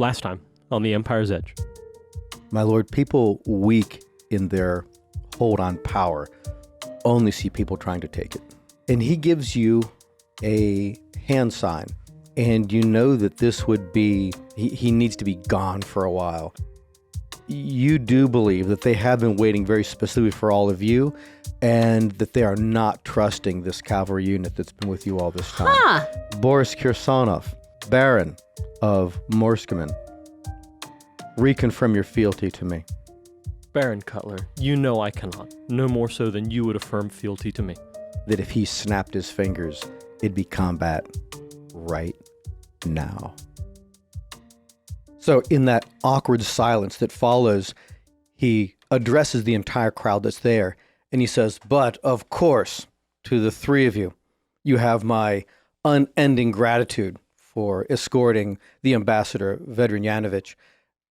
last time on the Empire's Edge. My lord, people weak in their hold on power only see people trying to take it. And he gives you a hand sign, and you know that this would be, he needs to be gone for a while. You do believe that they have been waiting very specifically for all of you, and that they are not trusting this cavalry unit that's been with you all this time. Huh. Boris Kirsonov, Baron of Morskamen, reconfirm your fealty to me. Baron Cutler, you know I cannot. No more so than you would affirm fealty to me. That if he snapped his fingers, it'd be combat right now. So in that awkward silence that follows, he addresses the entire crowd that's there, and he says, but of course, to the three of you, you have my unending gratitude for escorting the ambassador, Vedran Yanovich,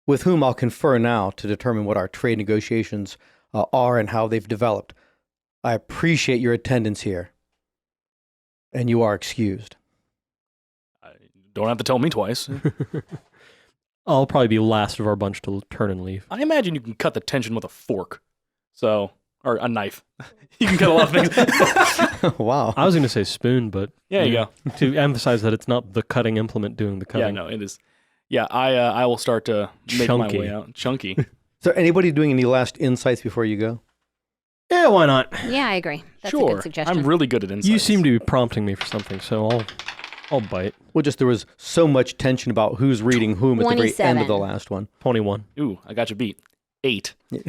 with whom I'll confer now to determine what our trade negotiations are and how they've developed. I appreciate your attendance here, and you are excused. Don't have to tell me twice. I'll probably be last of our bunch to turn and leave. I imagine you can cut the tension with a fork. So, or a knife. You can cut a lot of things. Wow. I was going to say spoon, but... Yeah, you go. To emphasize that it's not the cutting implement doing the cutting. Yeah, no, it is. Yeah, I will start to make my way out. Chunky. So anybody doing any last insights before you go? Yeah, why not? Yeah, I agree. That's a Sure. good suggestion. I'm really good at insights. You seem to be prompting me for something, so I'll bite. Well, just there was so much tension about who's reading whom at the very end of the 27. last one. 21. Ooh, I got you beat. 8. 8,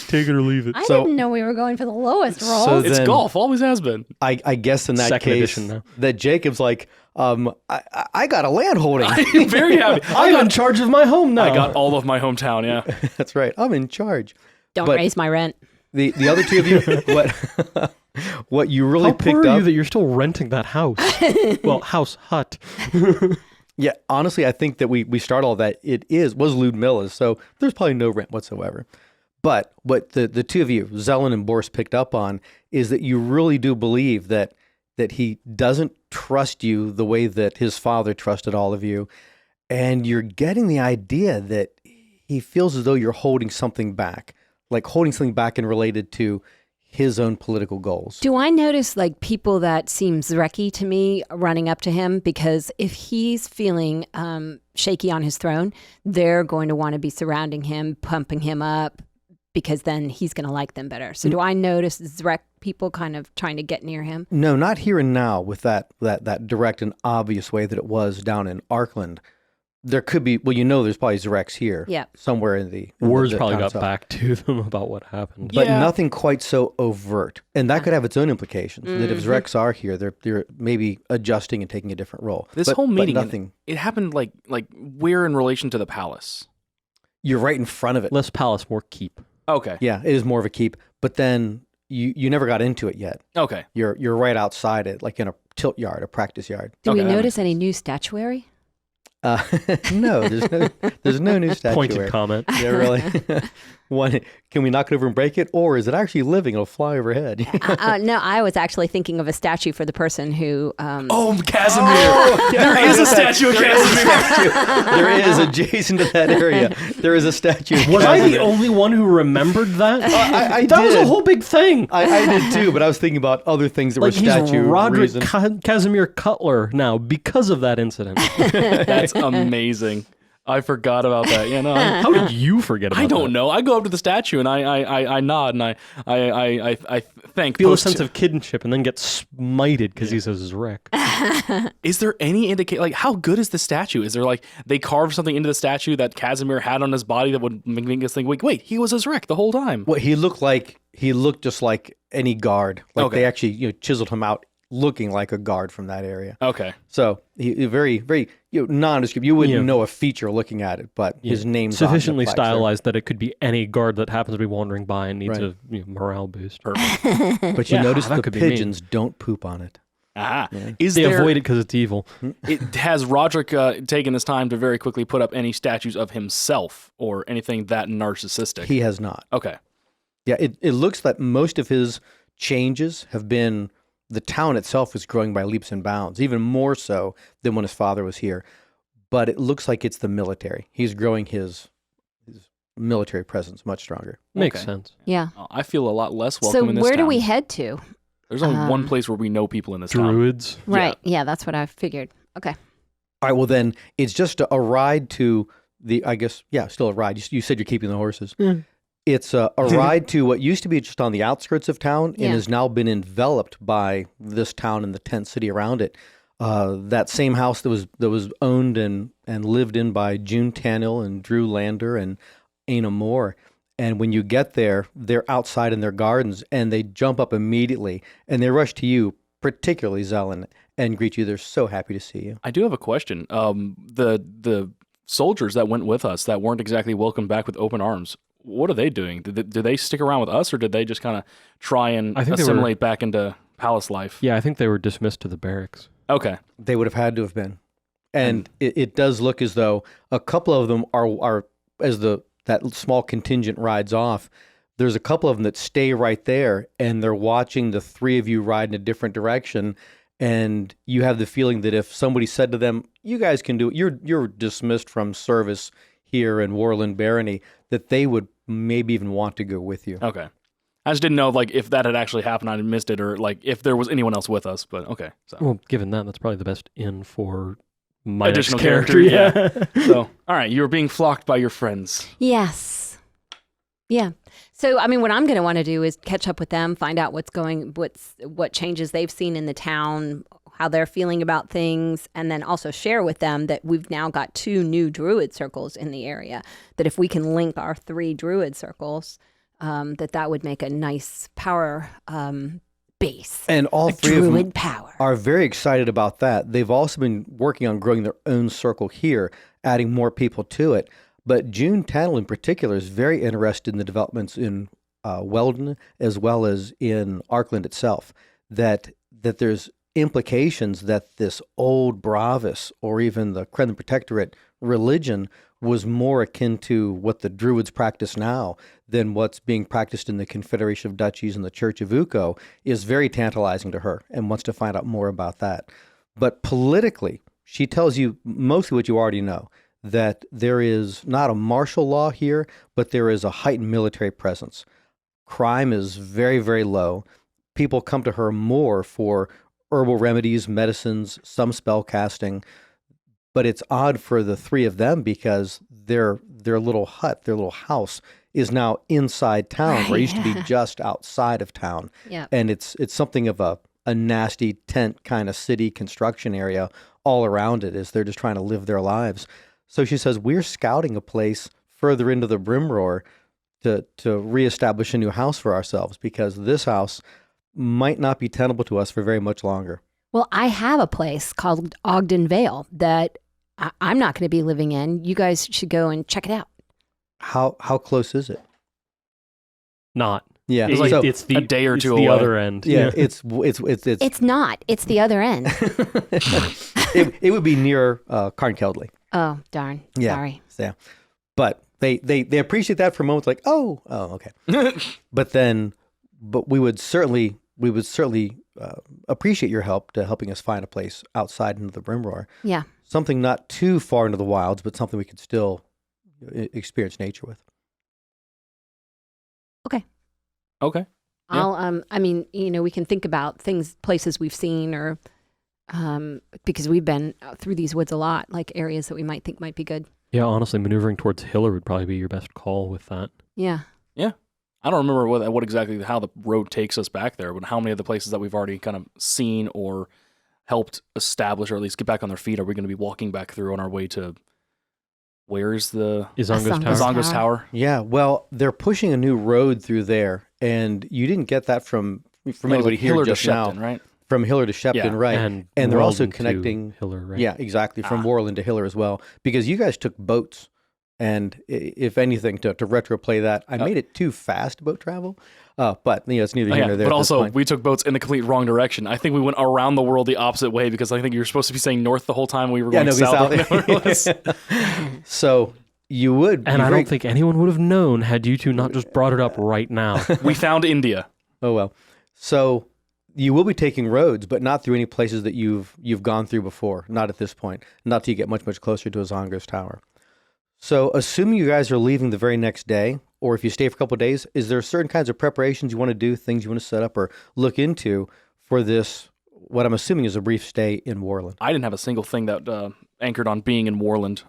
take it or leave it. I So- didn't know we were going for the lowest roll. So It's then- golf. Always has been. I guess in that Second case, edition now. that Jacob's like, I got a land holding. I'm very happy. I'm in charge of my home now. I got all of my hometown, yeah. That's right. I'm in charge. Don't but- raise my rent. The other two of you, what you really How poor picked are up? you that you're still renting that house? Well, house hut. Yeah, honestly, I think that we start all that. Was Ludmilla's, so there's probably no rent whatsoever. But what the two of you, Zelen and Boris, picked up on is that you really do believe that he doesn't trust you the way that his father trusted all of you, and you're getting the idea that he feels as though you're holding something back, like holding something back and related to his own political goals. Do I notice like people that seem Zrekky to me running up to him? Because if he's feeling shaky on his throne, they're going to want to be surrounding him, pumping him up, because then he's going to like them better. So do I notice Zrek people kind of trying to get near him? No, not here and now with that direct and obvious way that it was down in Arkland. There could be, well, there's probably Zreks here. Yeah. Somewhere in the Words probably town got itself. back to them about what happened. But Yeah. nothing quite so overt. And that could have its own implications. That if Zreks are here, they're maybe adjusting and taking a different role. This But- whole but meeting, nothing. it happened like where in relation to the palace? You're right in front of it. Less palace, more keep. Okay. Yeah, it is more of a keep. But then you never got into it yet. Okay. You're right outside it, like in a tilt yard, a practice yard. Do Okay, we that notice any new statuary? No, there's no new statuary. Pointed comment. Yeah, really. One, can we knock it over and break it, or is it actually living? It'll fly overhead. No, I was actually thinking of a statue for the person who... Oh, Casimir! There is a statue of Casimir! There is adjacent to that area. There is a statue. of Was I the Casimir. only one who remembered that? I that was a did. whole big thing. I did too, but I was thinking about other things that Like were he's statue Roderick reason. Casimir Cutler now because of that incident. That's amazing. I forgot about that. Yeah, no, How did you forget about I that? don't know. I go up to the statue and I nod and I thank. Feel a sense of kinship and then get smited because he says Zrek. Is there any indication? Like, how good is the statue? Is there like they carved something into the statue that Casimir had on his body that would make us think, wait, he was a Zrek the whole time? What he looked just like any guard. Like Okay. they actually chiseled him out looking like a guard from that area. Okay. So he very, very nondescript. You wouldn't know a feature looking at it, but his name's on the Sufficiently plaques there. stylized that it could be any guard that happens to be wandering by and needs Right. a morale boost. Perfect. But you Yeah, notice that the could be me. pigeons don't poop on it. Ah. Is They there? avoid it because it's evil. Has Roderick taken this time to very quickly put up any statues of himself or anything that narcissistic? He has not. Okay. Yeah, it looks that most of his changes have been the town itself is growing by leaps and bounds, even more so than when his father was here. but it looks like it's the military. He's growing his military presence much stronger. Makes Okay. sense. Yeah. I feel a lot less welcome So in this where do town. we head to? There's only one place where we know people in this town. Druids. Right. Yeah, that's what I figured. Okay. All right, well then, it's just a ride to still a ride. You said you're keeping the horses. It's a ride to what used to be just on the outskirts of town Yeah. and has now been enveloped by this town and the tent city around it. That same house that was owned and lived in by June Tannill and Drew Lander and Ana Moore. And when you get there, they're outside in their gardens and they jump up immediately and they rush to you, particularly Zelen, and greet you. They're so happy to see you. I do have a question. The soldiers that went with us that weren't exactly welcomed back with open arms, what are they doing? Did they stick around with us, or did they just kind of try and I think they were- assimilate back into palace life? Yeah, I think they were dismissed to the barracks. Okay. They would have had to have been. And it does look as though a couple of them are as that small contingent rides off, there's a couple of them that stay right there and they're watching the three of you ride in a different direction. And you have the feeling that if somebody said to them, you guys can do it, you're dismissed from service here in Warland Barony, that they would maybe even want to go with you. Okay. I just didn't know like if that had actually happened, I missed it, or like if there was anyone else with us. But okay. So Well, given that, that's probably the best in for my additional next character. character, so all right, you were being flocked by your friends. Yes. Yeah. So, I mean, what I'm going to want to do is catch up with them, find out what changes they've seen in the town, how they're feeling about things, and then also share with them that we've now got 2 new druid circles in the area, that if we can link our 3 druid circles, that would make a nice power base. And all a three of them druid power. are very excited about that. They've also been working on growing their own circle here, adding more people to it. But June Tannell in particular is very interested in the developments in Weldon as well as in Arkland itself, that there's implications that this old Bravis or even the Kremlin Protectorate religion was more akin to what the Druids practice now than what's being practiced in the Confederation of Duchies and the Church of Uko is very tantalizing to her and wants to find out more about that. But politically, she tells you mostly what you already know, that there is not a martial law here, but there is a heightened military presence. Crime is very, very low. People come to her more for herbal remedies, medicines, some spell casting. But it's odd for the 3 of them because their little hut, their little house is now inside town, where it used to be just outside of town. Yeah. And it's something of a nasty tent kind of city construction area all around it as they're just trying to live their lives. So she says, we're scouting a place further into the Brimroar to reestablish a new house for ourselves because this house might not be tenable to us for very much longer. Well, I have a place called Ogden Vale that I'm not going to be living in. You guys should go and check it out. How close is it? Not. Yeah, It's like so, it's the a day or it's two the away. other end. yeah, it's It's not. It's the other end. it would be near Carnkeldley. Oh, darn. Yeah. Sorry. Yeah, but they appreciate that for a moment, like oh okay. but we would certainly appreciate your help to helping us find a place outside into the Brimroar. Yeah. Something not too far into the wilds, but something we could still experience nature with. Okay. Okay. I'll I mean, we can think about places we've seen or because we've been through these woods a lot, like areas that we might think might be good. Yeah, honestly, maneuvering towards Hiller would probably be your best call with that. Yeah. I don't remember what exactly how the road takes us back there, but how many of the places that we've already kind of seen or helped establish or at least get back on their feet are we going to be walking back through on our way to where's the Izango's Azango's Tower. Zongo's Tower? Yeah, well, they're pushing a new road through there, and you didn't get that from No, anybody like here Hiller to just now. Shepton, right? From Hiller to Shepton, Yeah. right? And they're also Weldon to connecting. Hiller, right? Yeah, exactly. From Ah. Warland to Hiller as well, because you guys took boats, and if anything, to retroplay that, I made it too fast boat travel. But it's neither Oh, here yeah. nor there. But at this also, point. we took boats in the complete wrong direction. I think we went around the world the opposite way because I think you were supposed to be saying north the whole time. We were going south. So you would, And be I very- don't think anyone would have known had you two not just brought it up right now. We found India. Oh well. So you will be taking roads, but not through any places that you've gone through before. Not at this point. Not till you get much closer to Azongo's tower. So, assuming you guys are leaving the very next day, or if you stay for a couple of days, is there certain kinds of preparations you want to do, things you want to set up or look into for this? What I'm assuming is a brief stay in Warland. I didn't have a single thing that anchored on being in Warland.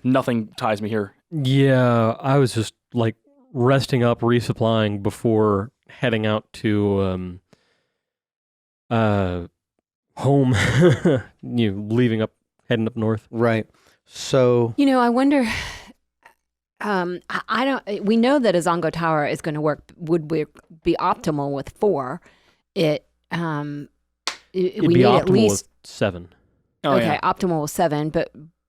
Nothing ties me here. Yeah, I was just like resting up, resupplying before heading out to home. Heading up north. Right. So I wonder. I don't. We know that Azongo Tower is going to would be optimal with 4. It'd We be need optimal at least with 7. Oh, okay, yeah. optimal with 7,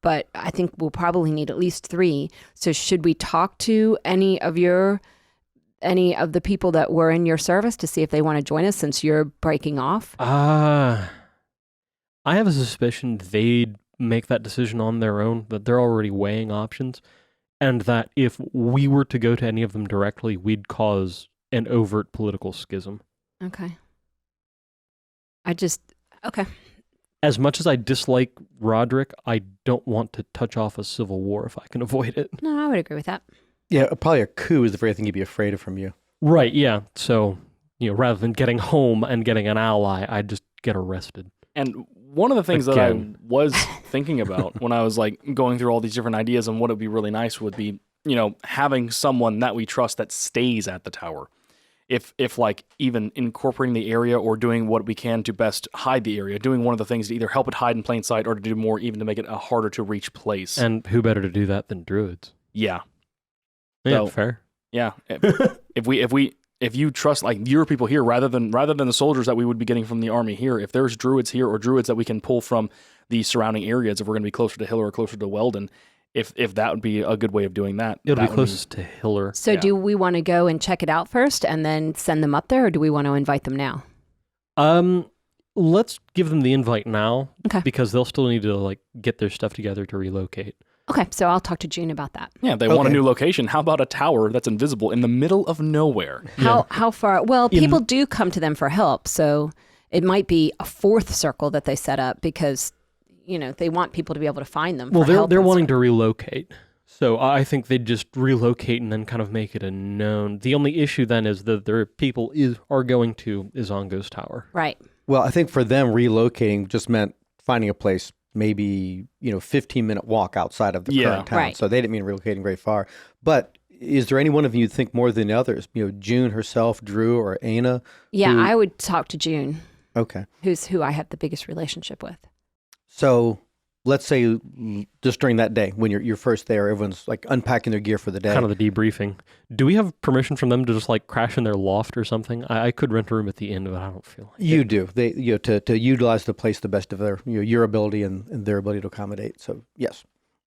but I think we'll probably need at least 3. So should we talk to any of the people that were in your service to see if they want to join us since you're breaking off? I have a suspicion they'd make that decision on their own, that they're already weighing options, and that if we were to go to any of them directly, we'd cause an overt political schism. Okay. Okay. As much as I dislike Roderick, I don't want to touch off a civil war if I can avoid it. No, I would agree with that. yeah, probably a coup is the very thing he'd be afraid of from you. Right, yeah. So, rather than getting home and getting an ally, I'd just get arrested. And one of the things that I Again. was thinking about when I was like going through all these different ideas and what would be really nice would be, having someone that we trust that stays at the tower. If like even incorporating the area or doing what we can to best hide the area, doing one of the things to either help it hide in plain sight or to do more even to make it a harder to reach place. And who better to do that than druids? Yeah. Yeah, So- fair. Yeah. If you trust like your people here rather than the soldiers that we would be getting from the army here, if there's druids here or druids that we can pull from the surrounding areas, if we're going to be closer to Hiller or closer to Weldon, if that would be a good way of doing that. It'll that be would closest to Hiller. So Yeah. do we want to go and check it out first and then send them up there, or do we want to invite them now? Let's give them the invite now. Okay. Because they'll still need to like get their stuff together to relocate. Okay, so I'll talk to June about that. Yeah, they want a Okay. new location. How about a tower that's invisible in the middle of nowhere? How far? Well, people do come to them for help, so it might be a 4th circle that they set up because they want people to be able to find them. Well, for help they're and wanting stuff. to relocate. So I think they'd just relocate and then kind of make it a known. The only issue then is that their people are going to Izongo's tower. Right. Well, I think for them, relocating just meant finding a place maybe 15-minute walk outside of the Yeah. current town. Right. So they didn't mean relocating very far. But is there any one of you you'd think more than the others? June herself, Drew, or Aina? Yeah, who- I would talk to June, Okay. who I have the biggest relationship with. So let's say just during that day when you're first there, everyone's like unpacking their gear for the day. Kind of the debriefing. Do we have permission from them to just like crash in their loft or something? I could rent a room at the inn, but I don't feel like You it. do. They to utilize the place the best of their your ability and their ability to accommodate. So yes.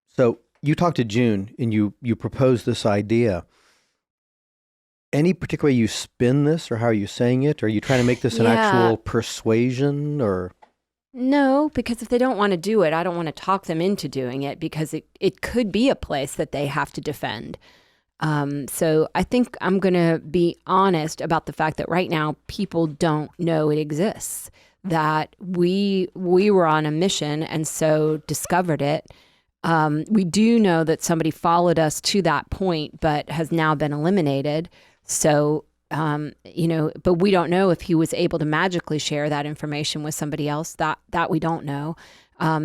So you talk to June and you propose this idea. Any particular way you spin this, or how are you saying it? Are you trying to make this an Yeah. actual persuasion, or No, because if they don't want to do it, I don't want to talk them into doing it because it could be a place that they have to defend. So I think I'm going to be honest about the fact that right now people don't know it exists, that we were on a mission and so discovered it. We do know that somebody followed us to that point, but has now been eliminated. So, but we don't know if he was able to magically share that information with somebody else. That we don't know.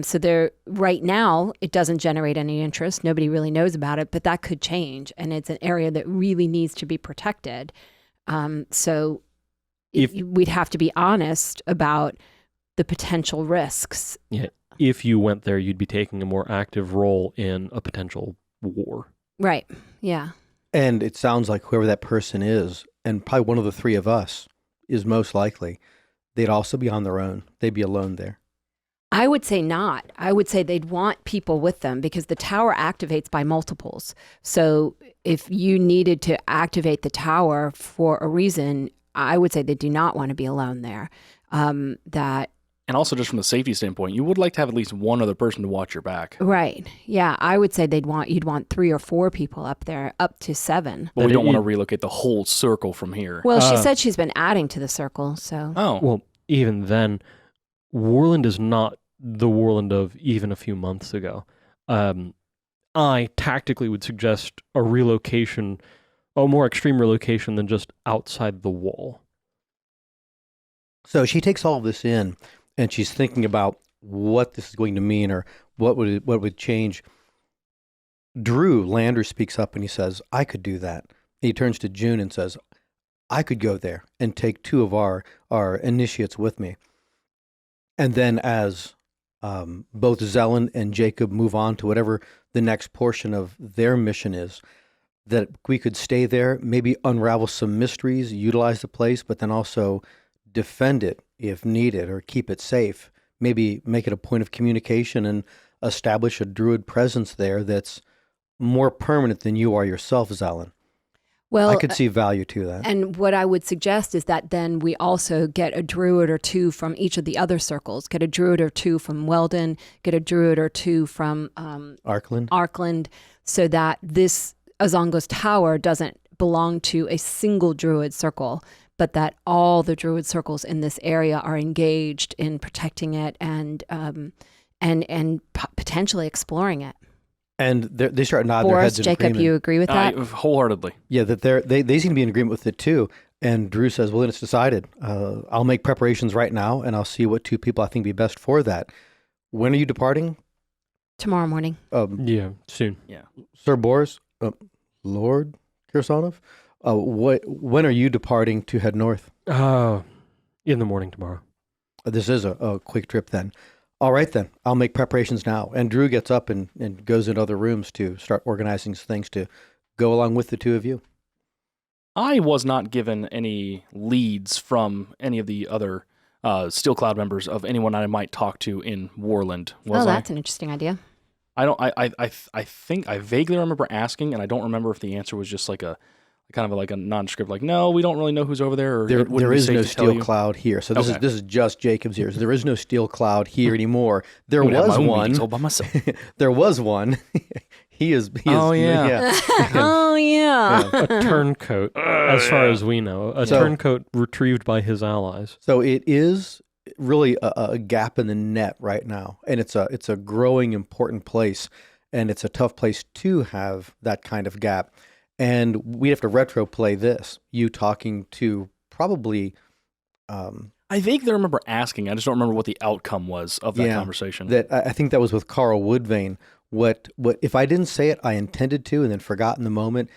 So there, right now, it doesn't generate any interest. Nobody really knows about it, but that could change, and it's an area that really needs to be protected. So we'd have to be honest about the potential risks. Yeah. If you went there, you'd be taking a more active role in a potential war. Right. Yeah. and it sounds like whoever that person is, and probably one of the three of us is most likely, they'd also be on their own. They'd be alone there. I would say not. I would say they'd want people with them because the tower activates by multiples. So if you needed to activate the tower for a reason, I would say they do not want to be alone there. And also just from the safety standpoint, you would like to have at least one other person to watch your back. Right. Yeah. I would say you'd want 3 or 4 people up there, up to 7. But we But don't want to you- relocate the whole circle from here. Well, she said she's been adding to the circle. So Oh, Well, even then, Warland is not the Warland of even a few months ago. I tactically would suggest a relocation, a more extreme relocation than just outside the wall. So she takes all of this in, and she's thinking about what this is going to mean, or what would change. Drew Lander speaks up and he says, "I could do that." He turns to June and says, "I could go there and take 2 of our initiates with me." And then as both Zelen and Jacob move on to whatever the next portion of their mission is, that we could stay there, maybe unravel some mysteries, utilize the place, but then also defend it if needed, or keep it safe. Maybe make it a point of communication and establish a druid presence there that's more permanent than you are yourself, Zelen. Well, I could see value to that. and what I would suggest is that then we also get a druid or 2 from each of the other circles. Get a druid or 2 from Weldon, get a druid or 2 from Arkland, so that this Azongo's Tower doesn't belong to a single druid circle, but that all the druid circles in this area are engaged in protecting it and potentially exploring it. and they start nodding their Boris, heads in Jacob, agreement. you agree with that? Wholeheartedly. Yeah, that they seem to be in agreement with it too. And Drew says, "Well, then it's decided. I'll make preparations right now, and I'll see what 2 people I think be best for that." When are you departing, Tomorrow morning. Yeah, soon. Sir Boris, Lord Kirsanov? When are you departing to head north? In the morning tomorrow. This is a quick trip then. All right then, I'll make preparations now. And Drew gets up and goes into other rooms to start organizing things to go along with the 2 of you. I was not given any leads from any of the other Steel Cloud members of anyone I might talk to in Warland. Was That's an interesting idea. I don't. I think I vaguely remember asking, and I don't remember if the answer was just like a kind of like a nondescript, like, no, we don't really know who's over there. Or There is no Steel you. Cloud here. So this is just Jacob's ears. There is no Steel Cloud here anymore. There I'm gonna have was my own one. meetings all by myself. There was one. He is. Oh, yeah. Oh, yeah. A turncoat, as far as we know. A turncoat retrieved by his allies. So it is really a gap in the net right now, and it's a growing important place, and it's a tough place to have that kind of gap. And we have to retro play this. You talking to probably. I vaguely remember asking. I just don't remember what the outcome was of that conversation. That I think that was with Carl Woodvane. What if I didn't say it, I intended to, and then forgot in the moment.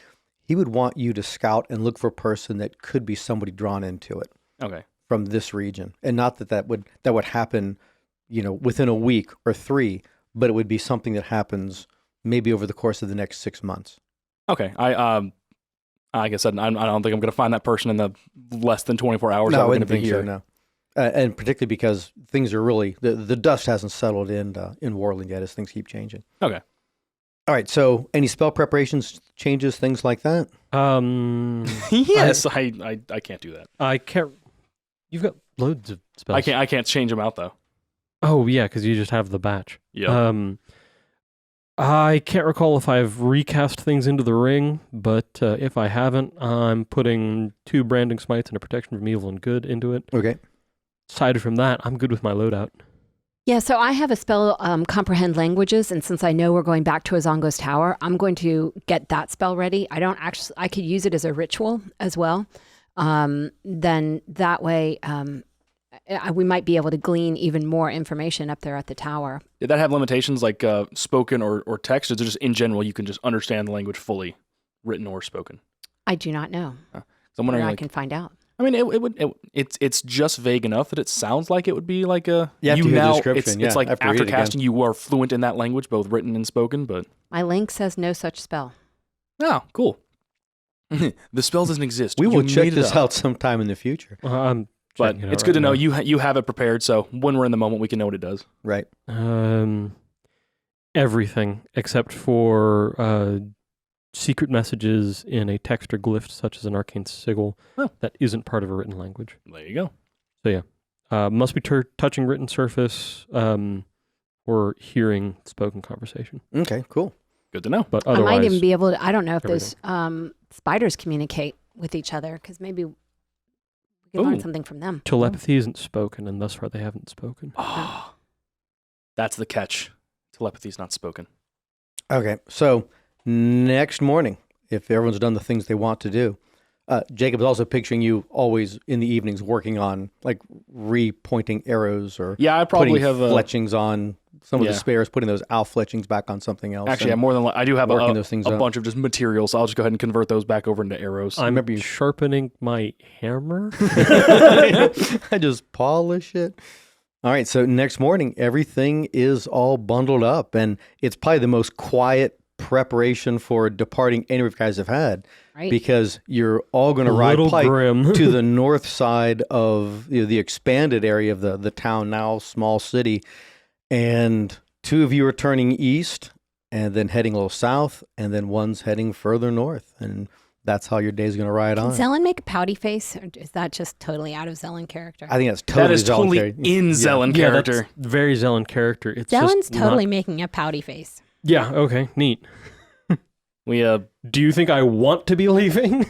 He would want you to scout and look for a person that could be somebody drawn into it. Okay. From this region, and not that would happen, within a week or 3, but it would be something that happens maybe over the course of the next 6 months. Okay. Like I said, I don't think I'm going to find that person in the less than 24 hours. No, I going to wouldn't be think here. so, no. And particularly because things are really the dust hasn't settled in Warland yet, as things keep changing. Okay. All right. So, any spell preparations, changes, things like that? Yes, I can't do that. I can't. You've got loads of spells. I can't change them out though. Oh yeah, because you just have the batch. Yeah. I can't recall if I've recast things into the ring, but if I haven't, I'm putting 2 branding smites and a protection from evil and good into it. Okay. Aside from that, I'm good with my loadout. Yeah, so I have a spell, Comprehend Languages, and since I know we're going back to Azongo's Tower, I'm going to get that spell ready. I could use it as a ritual as well. Then that way, we might be able to glean even more information up there at the tower. Did that have limitations like spoken or text? Or is it just in general you can just understand the language fully, written or spoken? I do not know. So I'm wondering, I can find out. I mean, it's just vague enough that it sounds like it would be like a. You have to hear the description. It's like I have to after read it again. casting, you are fluent in that language, both written and spoken. But My link says no such spell. oh, cool. The spell doesn't exist. We You will check made it this up. out sometime in the future. But it's good to know you have it prepared. So when we're in the moment, we can know what it does. Right. Everything except for secret messages in a text or glyph, such as an arcane sigil, that isn't part of a written language. There you go. So yeah, must be touching written surface or hearing spoken conversation. Okay. Cool. Good to know. But I otherwise, might even be able to, I don't know if everything. those spiders communicate with each other, because maybe we We could learn Ooh. something from them. Telepathy isn't spoken, and thus far they haven't spoken. Oh, that's the catch. Telepathy's not spoken. Okay, so next morning, if everyone's done the things they want to do, Jacob's also picturing you always in the evenings working on like repointing arrows or Yeah, I probably putting have fletchings on some of Yeah. the spares, putting those owl fletchings back on something else. Actually, and more than I do have working a those things a up. bunch of just materials. So I'll just go ahead and convert those back over into arrows. I'm remember you- sharpening my hammer. I just polish it. All right, so next morning, everything is all bundled up, and it's probably the most quiet preparation for departing any of you guys have had, Right. because you're all going to A ride little probably grim. to the north side of the expanded area of the town, now small city, and two of you are turning east and then heading a little south, and then one's heading further north, and that's how your day's going to ride Can on. Zelen make a pouty face, or is that just totally out of Zelen character? I think that's totally that is totally Zelen in Yeah. Zelen Yeah, character. that's very Zelen character. It's Zelen's just totally Not... making a pouty face. Yeah. Okay. Neat. We Do you think I want to be leaving?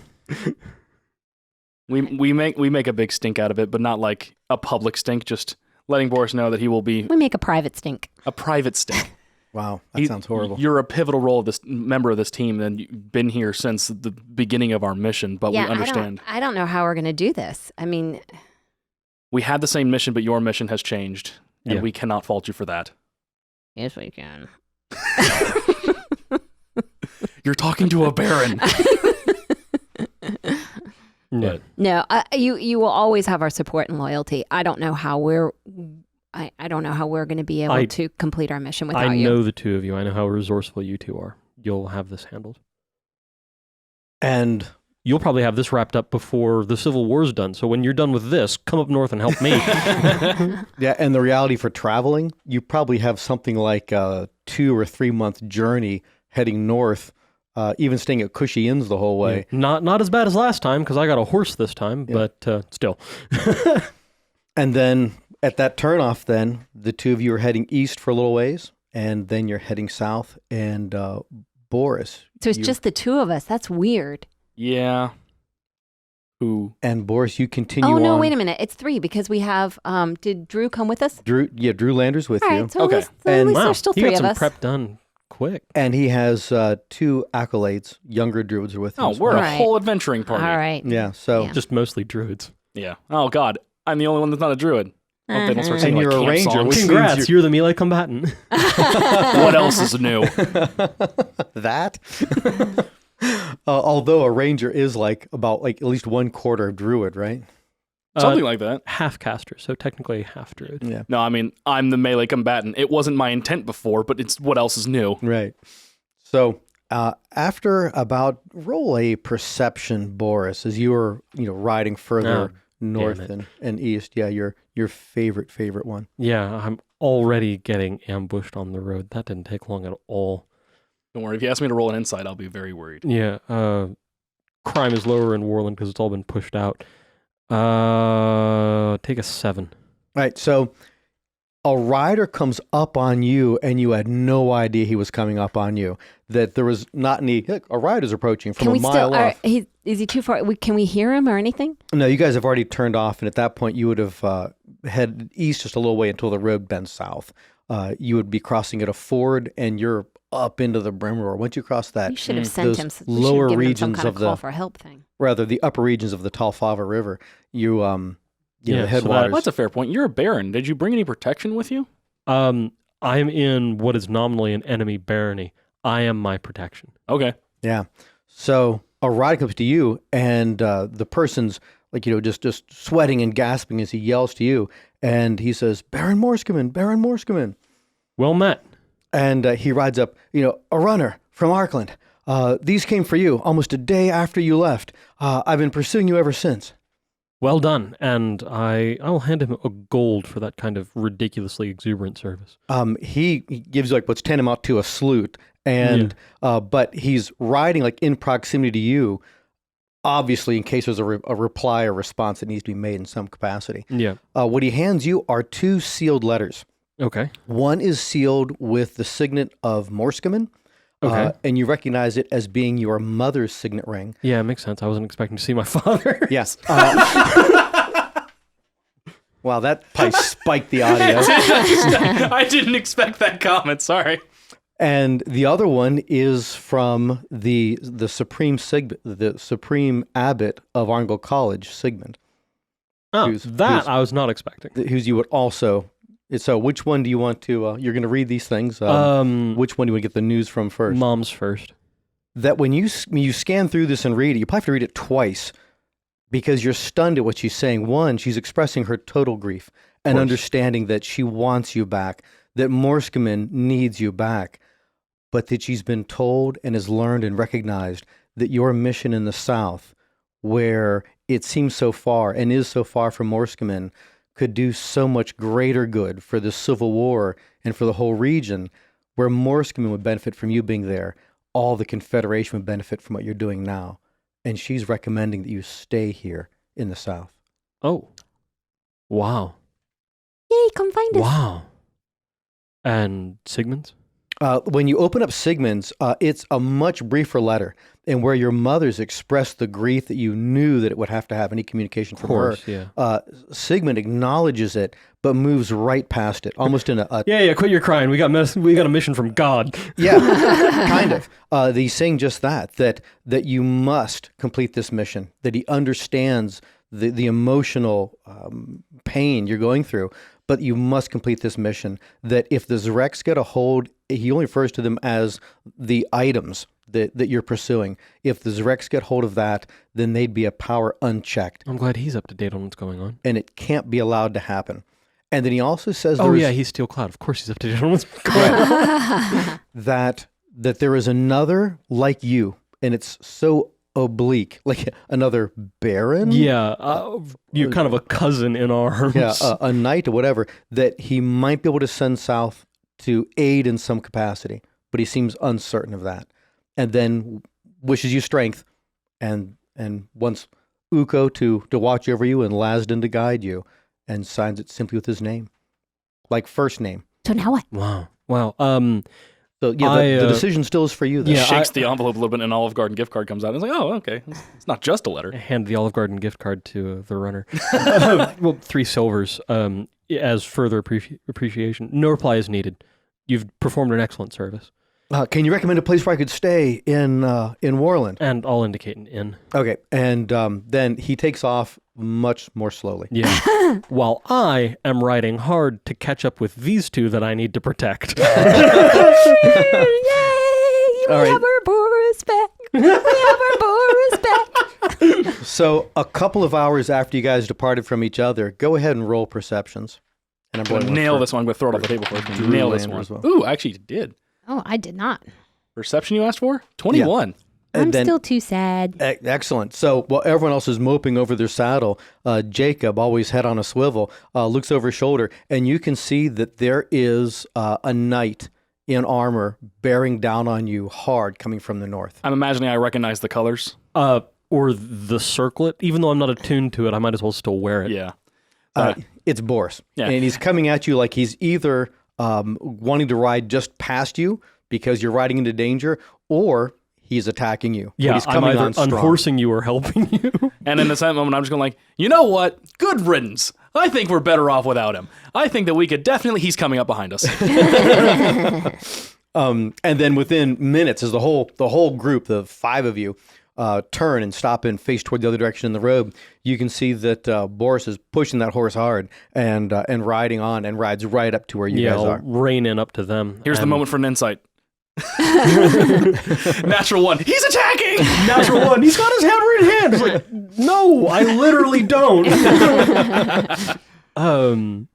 we make a big stink out of it, but not like a public stink. Just letting Boris know that he will be We make a private stink. a private stink. Wow, that He- sounds horrible. You're a pivotal role of this member of this team, and you've been here since the beginning of our mission. But yeah, we understand. I don't know how we're going to do this. I mean, We had the same mission, but your mission has changed, and Yeah. we cannot fault you for that. yes, we can. You're talking to a baron. Yeah. No, you will always have our support and loyalty. I don't know how I don't know how we're going to be able to complete our mission without I you. know the two of you. I know how resourceful you two are. You'll have this handled. And You'll probably have this wrapped up before the Civil War's done. So when you're done with this, come up north and help me. yeah, and the reality for traveling, you probably have something like a 2 or 3 month journey heading north, even staying at cushy inns the whole way. Yeah. Not as bad as last time because I got a horse this time, Yeah. but still. And then at that turnoff, then the two of you are heading east for a little ways, and then you're heading south. And Boris, So it's you- just the two of us. That's weird. Yeah. Who? and Boris, you continue Oh no, on. wait a minute. It's three because we have. Did Drew come with us? Drew All Lander's with you, right, so Okay. at least And- there's still he three got of some us. prep done quick. and he has 2 accolades. Younger druids are with him. Oh, as we're well. a Right. whole adventuring party. All right. Yeah, so Yeah. Just mostly druids. Yeah. Oh God, I'm the only one that's not a druid. I hope they don't start Mhm. singing And like you're a camp ranger, songs. which means Congrats, you're the melee combatant. What else is new? that. Although a ranger is like about like at least 1/4 of druid, right? Something like that. Half caster, so technically half druid. Yeah, No, I mean I'm the melee combatant. It wasn't my intent before, but it's what else is new. right. So after about roll a perception, Boris, as you were riding further north it. and east. Yeah, your favorite one. Yeah, I'm already getting ambushed on the road. That didn't take long at all. Don't worry. If you ask me to roll an insight, I'll be very worried. Yeah, crime is lower in Warland because it's all been pushed out. Take a 7. Right. So a rider comes up on you, and you had no idea he was coming up on you. That there was not any. Look, a rider's approaching from Can a we mile still? off. Is he too far? Can we hear him or anything? No, you guys have already turned off, and at that point, you would have headed east just a little way until the road bends south. You would be crossing at a ford, and you're up into the Brimroar. Once you cross that, We should have sent those him. We should lower have given him some regions kind of of call the for help thing. rather the upper regions of the Talfava River, you know, Yeah, the so headwaters. Well, that's a fair point. You're a baron. Did you bring any protection with you? I'm in what is nominally an enemy barony. I am my protection. Okay. Yeah. So a rider comes to you, and the person's like, just sweating and gasping as he yells to you, and he says, "Baron Morskaman, Baron Morskaman." Well met. And he rides up, a runner from Arkland. These came for you almost a day after you left. I've been pursuing you ever since. Well done. And I will hand him a gold for that kind of ridiculously exuberant service. He gives you like what's tantamount to a salute, and but he's riding like in proximity to you, obviously in case there's a reply or response that needs to be made in some capacity. Yeah. What he hands you are 2 sealed letters. Okay. One is sealed with the signet of Morskaman, Okay. and you recognize it as being your mother's signet ring. Yeah, it makes sense. I wasn't expecting to see my father. Yes. Wow, that probably spiked the audio. I didn't expect that comment. Sorry. And the other one is from the supreme abbot of Arngel College, Sigmund. Oh, I was not expecting. Who's you would also. So which one do you want to? You're going to read these things. Which one do you want to get the news from first? Mom's first. That when you scan through this and read it, you probably have to read it twice because you're stunned at what she's saying. One, she's expressing her total grief and understanding that she wants you back, that Morskamen needs you back, but that she's been told and has learned and recognized that your mission in the South, where it seems so far and is so far from Morskamen, could do so much greater good for the Civil War and for the whole region, where Morskamen would benefit from you being there. All the Confederation would benefit from what you're doing now. And she's recommending that you stay here in the South. Oh. Wow. Yay, come find us. Wow. And Sigmund's? When you open up Sigmund's, it's a much briefer letter, and where your mother's expressed the grief that you knew that it would have to have any communication from her. Yeah. Sigmund acknowledges it, but moves right past it, almost in a Yeah, quit your crying. We got a mission from God. Yeah, kind of. He's saying just that you must complete this mission, that he understands the emotional pain you're going through, but you must complete this mission, that if the Zrex get a hold, he only refers to them as the items that you're pursuing. If the Zrex get hold of that, then they'd be a power unchecked. I'm glad he's up to date on what's going on. And it can't be allowed to happen. And then he also says he's Steel Cloud. Of course he's up to date on what's going on. that there is another like you, and it's so oblique, like another Baron? Yeah, you're kind of a cousin in arms. Yeah, a knight or whatever, that he might be able to send south to aid in some capacity, but he seems uncertain of that. And then wishes you strength, and wants Uko to watch over you and Lasden to guide you, and signs it simply with his name, like first name. So now what? Wow. So yeah, the decision still is for you. Then. Yeah, shakes the envelope a little bit, and an Olive Garden gift card comes out. And it's like, oh, okay, it's not just a letter. Hand the Olive Garden gift card to the runner. 3 silvers as further appreciation. No reply is needed. You've performed an excellent service. Can you recommend a place where I could stay in Warland? And I'll indicate an inn. Okay, and then he takes off much more slowly. Yeah. While I am riding hard to catch up with these two that I need to protect. Yay! We have our Boris back. We have our Boris back. So a couple of hours after you guys departed from each other, go ahead and roll perceptions. And I'm going to nail this one. I'm going to throw it off the table for you. Nail this one. Well. Ooh, actually, you did. Oh, I did not. Perception you asked for? 21. Yeah. I'm still too sad. Excellent. So while everyone else is moping over their saddle, Jacob, always head on a swivel, looks over his shoulder, and you can see that there is a knight in armor bearing down on you hard coming from the north. I'm imagining I recognize the colors. Or the circlet. Even though I'm not attuned to it, I might as well still wear it. Yeah. It's Boris. Yeah. And he's coming at you like he's either wanting to ride just past you because you're riding into danger, or he's attacking you. Yeah, he's coming I'm either on strong. unhorsing you or helping you. And in the same moment, I'm just going like, you know what? Good riddance. I think we're better off without him. I think that we could definitely, he's coming up behind us. And then within minutes, as the whole group, the 5 of you, turn and stop and face toward the other direction in the road, you can see that Boris is pushing that horse hard and riding on, and rides right up to where you guys I'll are. rein in up to them. Here's the moment for an insight. Natural 1. He's attacking! Natural 1. He's got his hammer in hand. It's like, no, I literally don't. And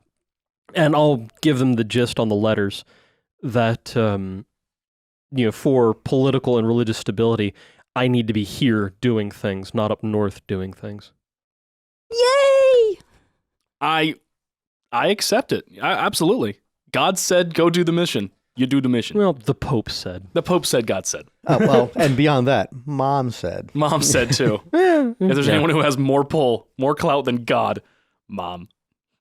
I'll give them the gist on the letters that, for political and religious stability, I need to be here doing things, not up north doing things. Yay! I accept it. Absolutely. God said, go do the mission. You do the mission. Well, the Pope said. The Pope said, God said. Well, and beyond that, Mom said. Mom said too. If there's anyone who has more pull, more clout than God, Mom.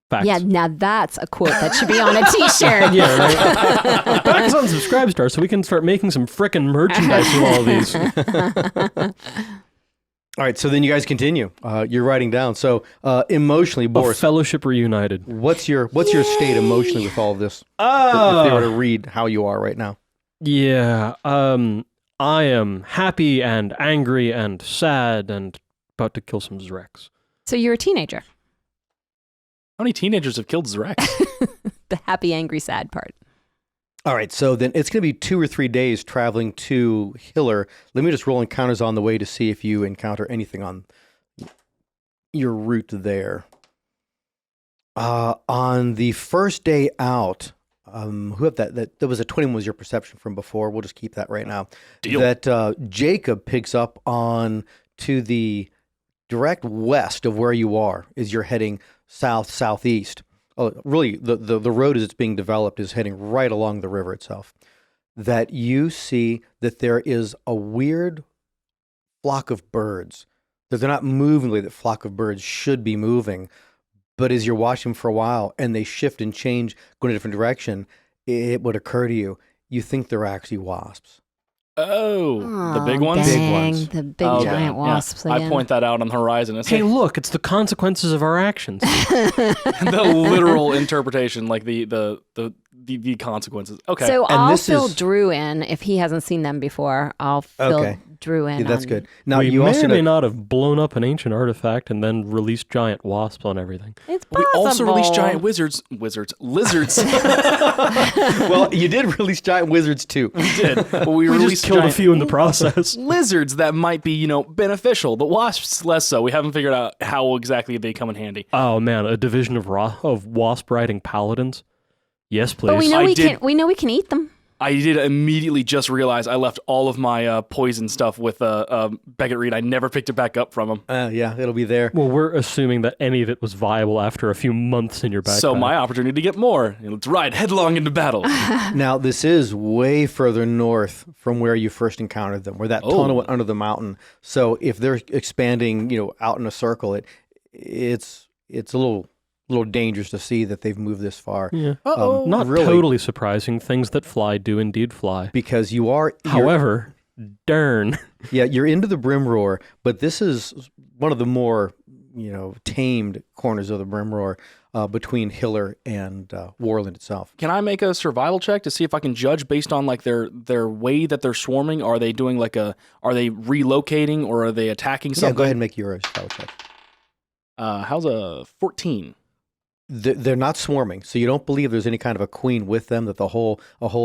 Facts. Yeah, now that's a quote that should be on a t-shirt. Yeah, right. Back us on Subscribestar so we can start making some frickin' merchandise with all of these. All right, so then you guys continue. You're writing down. So emotionally, A Boris, fellowship reunited. what's your state emotionally with all of this? If they were to read how you are right now. Yeah. I am happy and angry and sad and about to kill some Zrex. So you're a teenager. How many teenagers have killed Zrex? The happy, angry, sad part. All right, so then it's going to be 2 or 3 days traveling to Hiller. Let me just roll encounters on the way to see if you encounter anything on your route there. On the first day out, who have that was a 21 was your perception from before. We'll just keep that right now. Deal. That Jacob picks up on to the direct west of where you are as you're heading southeast. Oh, really, the road as it's being developed is heading right along the river itself. That you see that there is a weird flock of birds. That they're not moving the way that flock of birds should be moving. But as you're watching them for a while and they shift and change, go in a different direction, it would occur to you, you think they're actually wasps. Oh, the big ones? Big Dang, ones. the big Okay, giant yeah. wasps I again. point that out on the horizon. It's Hey, look, it's the consequences of our actions. the literal interpretation, like the consequences. Okay. So And I'll this fill is- Drew in if he hasn't seen them before. I'll fill Okay. Drew in. Yeah, that's on- good. Now we you may also or may know, not have blown up an ancient artifact and then released giant wasps on everything. It's we also released giant possible. lizards. well, you did release giant wizards too. We did. But we We released just killed a giant few in the process. lizards that might be, beneficial, but wasps less so. We haven't figured out how exactly they come in handy. Oh man, a division of wasp riding paladins. Yes, please. But we know I we did- can eat them. I did immediately just realize I left all of my poison stuff with Beckett Reed. I never picked it back up from him. Yeah, it'll be there. Well, we're assuming that any of it was viable after a few months in your backpack. So my opportunity to get more. Let's ride headlong into battle. Now, this is way further north from where you first encountered them, where that tunnel went under the mountain. So if they're expanding, out in a circle, it's a little dangerous to see that they've moved this far. Yeah. Not Not really, totally surprising. Things that fly do indeed fly. because you're However, darn. you're into the Brimroar, but this is one of the more tamed corners of the Brimroar between Hiller and Warland itself. Can I make a survival check to see if I can judge based on like their way that they're swarming? Are they doing are they relocating or are they attacking Yeah, something? go ahead and make your spell check. How's a 14? They're not swarming, so you don't believe there's any kind of a queen with them, that a whole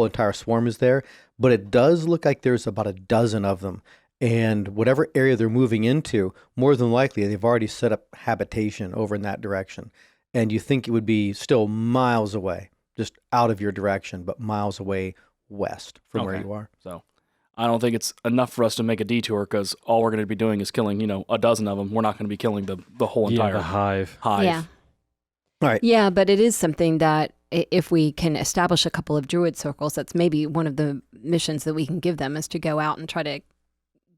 entire swarm is there. But it does look like there's about a dozen of them. And whatever area they're moving into, more than likely, they've already set up habitation over in that direction. And you think it would be still miles away, just out of your direction, but miles away west from where Okay. you are. So I don't think it's enough for us to make a detour because all we're going to be doing is killing, a dozen of them. We're not going to be killing the whole Yeah, entire the hive. hive. Yeah. All right. Yeah, but it is something that if we can establish a couple of druid circles, that's maybe one of the missions that we can give them, is to go out and try to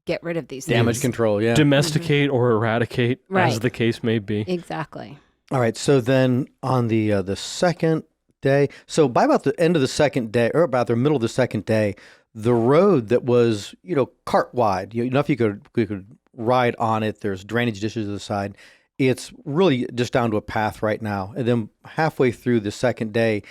get rid of these Damage things. control, yeah. Domesticate or eradicate, as Right. the case may be. Exactly. All right, so then on the second day, so by about the end of the second day, or about the middle of the second day, the road that was, cart wide, enough you could ride on it. There's drainage ditches to the side. It's really just down to a path right now. And then halfway through the second day,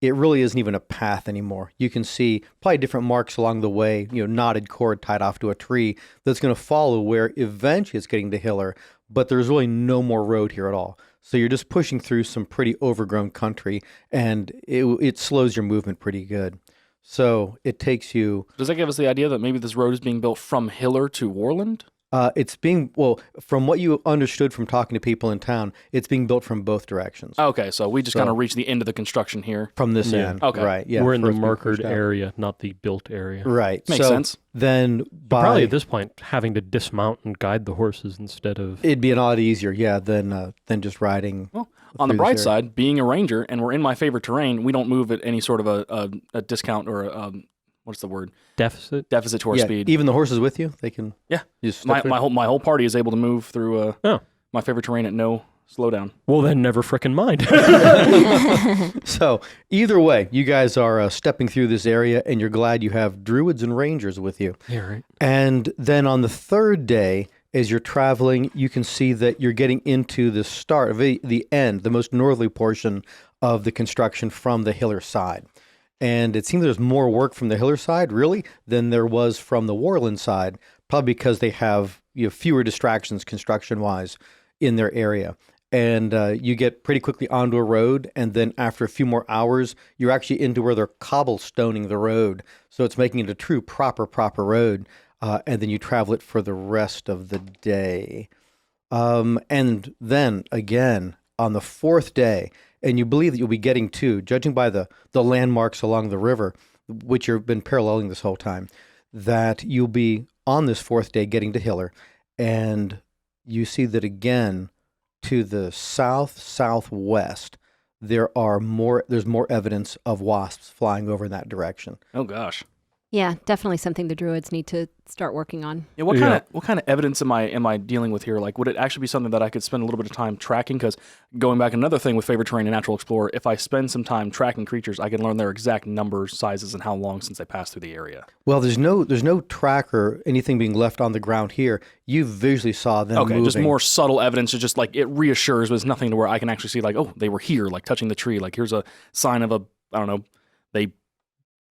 it really isn't even a path anymore. You can see probably different marks along the way, knotted cord tied off to a tree that's going to follow where eventually it's getting to Hiller, but there's really no more road here at all. So you're just pushing through some pretty overgrown country, and it slows your movement pretty good. So it takes you... Does that give us the idea that maybe this road is being built from Hiller to Warland? It's being, from what you understood from talking to people in town, it's being built from both directions. Okay, so we just kind of reached the end of the construction here. From this Yeah. end. Okay. Right, yeah. We're in the first being pushed markered out. area, not the built area. Right. Makes so sense. Then by... Probably at this point, having to dismount and guide the horses instead of... It'd be a lot easier, yeah, than just riding. Well, on the through bright this area. side, being a ranger and we're in my favorite terrain, we don't move at any sort of a discount or what's the word? Deficit? Deficit to our Yeah, speed. even the horses with you, they can. Yeah. Just My, step through. my whole party is able to move through Oh. my favorite terrain at no slowdown. Well, then never frickin' mind. So either way, you guys are stepping through this area, and you're glad you have druids and rangers with you. Yeah, right. And then on the third day, as you're traveling, you can see that you're getting into the start of the end, the most northerly portion of the construction from the Hiller side. And it seems there's more work from the Hiller side, really, than there was from the Warland side, probably because they have fewer distractions construction-wise in their area. And you get pretty quickly onto a road, and then after a few more hours, you're actually into where they're cobblestoning the road. So it's making it a true proper road, and then you travel it for the rest of the day. And then, again, on the fourth day, and you believe that you'll be getting to, judging by the landmarks along the river, which you've been paralleling this whole time, that you'll be on this fourth day getting to Hiller, and you see that again to the southwest there's more evidence of wasps flying over in that direction. Oh gosh. Yeah, definitely something the druids need to start working on. Yeah, what kind of evidence am I dealing with here? Like, would it actually be something that I could spend a little bit of time tracking? Because going back, another thing with favorite terrain and natural explorer, if I spend some time tracking creatures, I can learn their exact numbers, sizes, and how long since they passed through the area. Well, there's no tracker, anything being left on the ground here. You visually saw them moving. Just more subtle evidence. It's just like it reassures, but it's nothing to where I can actually see like, oh, they were here, like touching the tree. Like here's a sign of they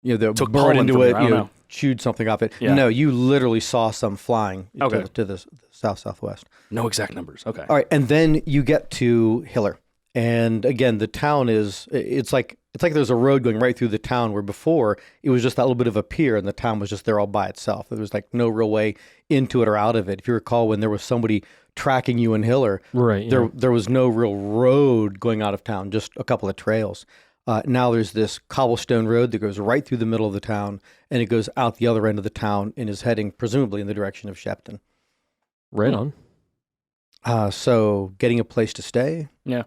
they took burrowed pollen into from it, there. I don't know. chewed something off it. Yeah. No, you literally saw some flying to the southwest. No exact numbers. Okay. All right, and then you get to Hiller, and again, the town it's like there's a road going right through the town where before it was just that little bit of a pier, and the town was just there all by itself. There was like no real way into it or out of it. If you recall, when there was somebody tracking you in Hiller, Right. there was no real road going out of town, just a couple of trails. Now there's this cobblestone road that goes right through the middle of the town, and it goes out the other end of the town and is heading presumably in the direction of Shepton. Right on. So getting a place to stay. Yeah.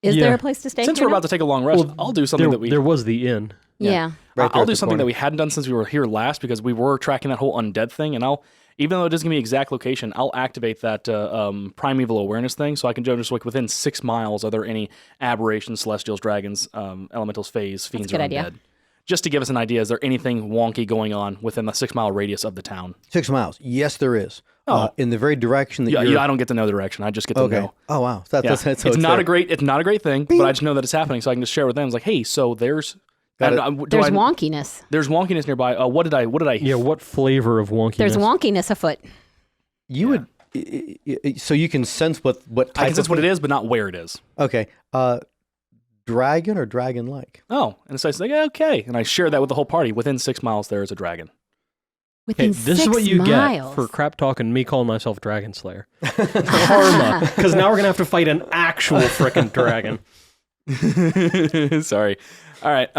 Is there a place to stay? Since we're about to take a long rest, I'll do something There was the inn. Yeah. Right there I'll at do the something corner. that we hadn't done since we were here last because we were tracking that whole undead thing, and even though it doesn't give me exact location, I'll activate that primeval awareness thing, so I can just like within 6 miles, are there any aberrations, celestials, dragons, elementals, fays, fiends, a or good undead? idea. Just to give us an idea, is there anything wonky going on within the 6 mile radius of the town? 6 miles. Yes, there is. Oh. In the very direction that Yeah, you're... I don't get to know the direction. I just get to Okay. know. Oh, wow. Yeah. That's it's not a great thing, but I just know that it's happening, so I can just share with them. It's like, hey, so there's Wonkiness. There's wonkiness nearby. What did I? Yeah, what flavor of wonkiness? There's wonkiness afoot. You would... So you can sense what type I can sense of what it is, but not where it is. Okay. Dragon or dragon-like? Oh, and so it's like, okay. And I share that with the whole party. Within 6 miles, there is a dragon. Within This is 6 what you miles. get for crap talking me calling myself Dragon Slayer. Karma. Because now we're going to have to fight an actual frickin' dragon. Sorry. All right.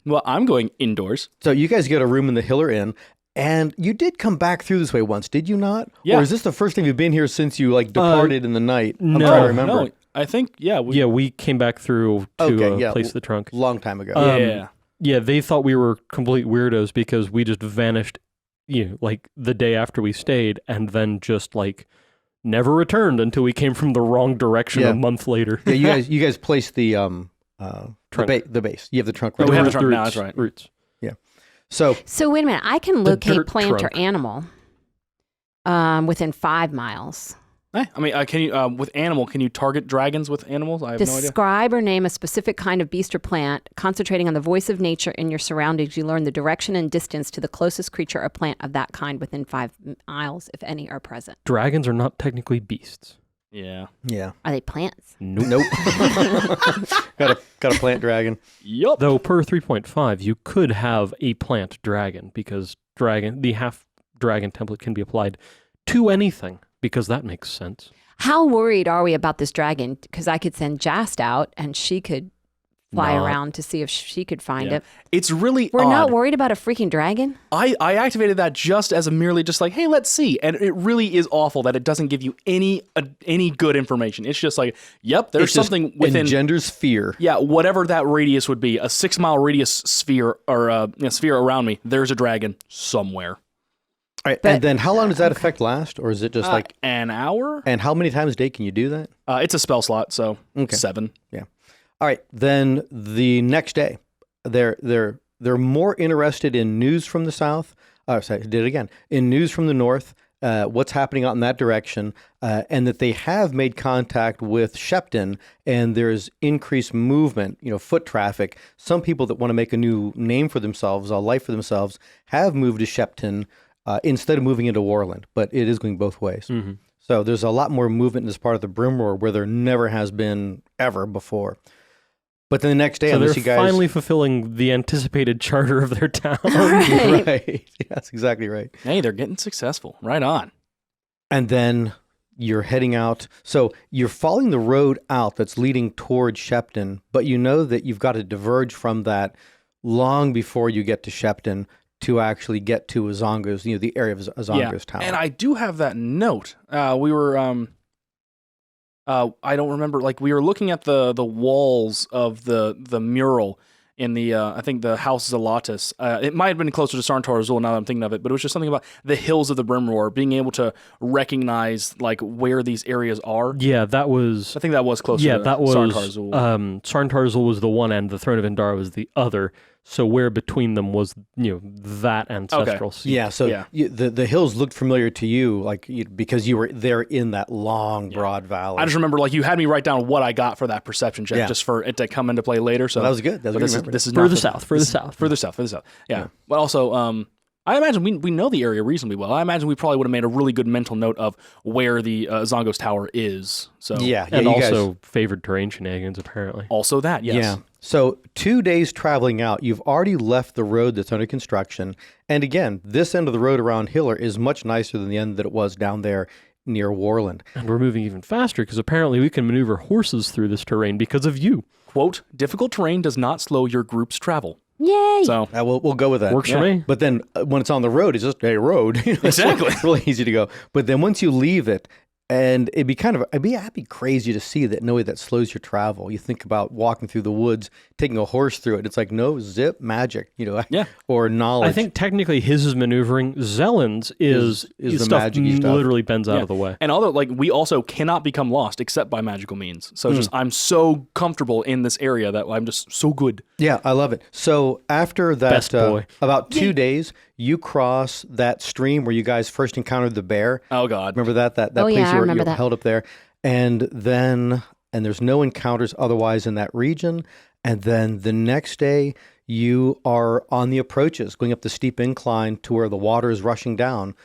Well, I'm going indoors. So you guys get a room in the Hiller Inn, and you did come back through this way once, did you not? Yeah. Or is this the first time you've been here since you departed in the night? I'm no. trying to remember. No, I think, yeah. We came back through to place the trunk. Long time ago. Yeah. Yeah, they thought we were complete weirdos because we just vanished, like the day after we stayed, and then just like never returned until we came from the wrong direction a month later. Yeah, you guys placed the the base. You have the trunk right we have there. the trunk now, that's right. Roots. So wait a minute. I can locate dirt plant trunk. or animal within 5 miles. I mean, can you with animal? Can you target dragons with animals? I have no idea. Describe or name a specific kind of beast or plant. Concentrating on the voice of nature in your surroundings, you learn the direction and distance to the closest creature or plant of that kind within 5 miles, if any are present. Dragons are not technically beasts. Yeah. Are they plants? nope. got a plant dragon. Yup. Though per 3.5, you could have a plant dragon because the half dragon template can be applied to anything because that makes sense. How worried are we about this dragon? Because I could send Jast out and she could fly around to see if she could find it. It's really We're odd. not worried about a freaking dragon? I activated that just as a merely just like, hey, let's see. And it really is awful that it doesn't give you any good information. It's just like, yep, there's It's just something within engenders fear. Yeah, whatever that radius would be, a 6 mile radius sphere or sphere around me, there's a dragon somewhere. All right, and then how long does that effect last, or is it just like an hour? And how many times a day can you do that? It's a spell slot, so Okay. 7. Yeah. All right. Then the next day, they're more interested in news from the south. Oh, sorry, did it again. In news from the north what's happening out in that direction, and that they have made contact with Shepton, and there's increased movement, foot traffic. Some people that want to make a new name for themselves, a life for themselves, have moved to Shepton instead of moving into Warland, but it is going both ways. Mm-hmm. So there's a lot more movement in this part of the Brimroar where there never has been ever before. But then the next day, So unless they're you guys... finally fulfilling the anticipated charter of their town. Right. Right. That's exactly right. Hey, they're getting successful. Right on. And then you're heading out. So you're following the road out that's leading towards Shepton, but you know that you've got to diverge from that long before you get to Shepton to actually get to Azongo's, the area of Azongo's tower. And I do have that note. We were, I don't remember, we were looking at the walls of the mural in the, I think the House Zelatus. It might have been closer to Sarntar Azul now that I'm thinking of it, but it was just something about the hills of the Brimroar, being able to recognize where these areas are. Yeah, that was... I think that was closer to that was... Sarntar Azul. Sarntar Azul was the one end, the Throne of Indara was the other. So where between them was, that ancestral seat. Yeah, so Yeah. The hills looked familiar to you, because you were there in that long, broad valley. I just remember, you had me write down what I got for that perception check, just for it to come into play later. So that was good. That's but what this, you is, remembered. this is Further not south, further south. further south. Yeah. But also, I imagine we know the area reasonably well. I imagine we probably would have made a really good mental note of where the Zongo's tower is. So Yeah, And you also guys, favored terrain shenanigans, apparently. also that, yes. Yeah. So 2 days traveling out, you've already left the road that's under construction. And again, this end of the road around Hiller is much nicer than the end that it was down there near Warland. And we're moving even faster because apparently we can maneuver horses through this terrain because of you. Quote, difficult terrain does not slow your group's travel. Yay. So We'll go with that. Works for me. But then when it's on the road, it's just a road. It's Exactly. really easy to go. But then once you leave it, and it'd be crazy to see that no way that slows your travel. You think about walking through the woods, taking a horse through it. It's like, no, zip, magic, Yeah. or knowledge. I think technically his is maneuvering. Zellen's is the stuff magic-y stuff. literally bends out of the way. And although we also cannot become lost except by magical means. So just I'm so comfortable in this area that I'm just so good. Yeah, I love it. So after that, Best boy. about 2 days, you cross that stream where you guys first encountered the bear. Oh God. Remember that Oh, place yeah, I you remember were that. held up there? And there's no encounters otherwise in that region. And then the next day, you are on the approaches, going up the steep incline to where the water is rushing down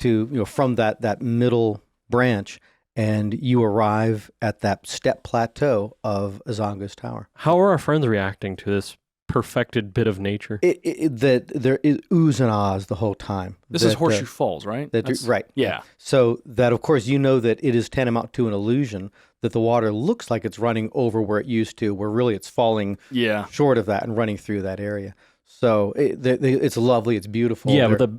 to, from that middle branch. And you arrive at that step plateau of Azongo's tower. How are our friends reacting to this perfected bit of nature? That there is oohs and ahs the whole time. This is That, Horseshoe Falls, right? right. Yeah. So that, of course, that it is tantamount to an illusion that the water looks like it's running over where it used to, where really it's falling Yeah. short of that and running through that area. So it's lovely. It's beautiful. Yeah, They're- but